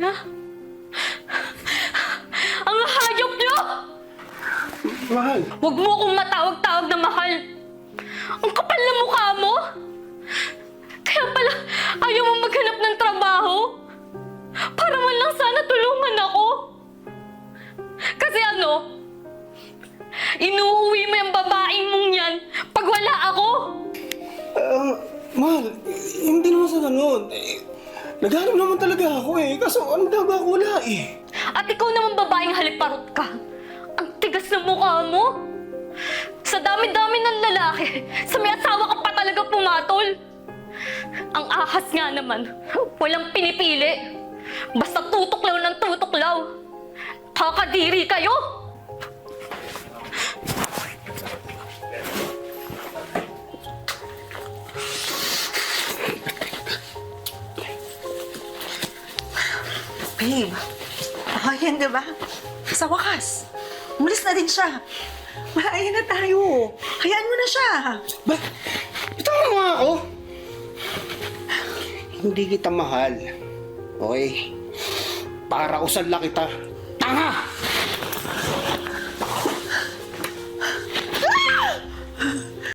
na. Ang hayop niyo! Mahal. Huwag mo akong matawag-tawag na mahal. Ang kapal na mukha mo. Kaya pala, ayaw mo maghanap ng trabaho? Para man lang sana tulungan ako. Kasi ano, inuuwi mo yung babaeng mong yan pag wala ako. Mahal, hindi naman sa ganun. Naghanap naman talaga ako Kaso ano daw ako wala At ikaw naman babaeng haliparot ka. Ang tigas ng mukha mo. Sa dami-dami ng lalaki, sa may asawa ka pa talaga pumatol. Ang ahas nga naman, walang pinipili. Basta tutuklaw ng tutuklaw. Kakadiri kayo! Babe, ayan diba? Sa wakas, umalis na din siya. Maayan na tayo. Hayaan mo na siya. Ba? Bitawan mo nga ako! Hindi kita mahal. Okay? Para usan lang kita. Tanga!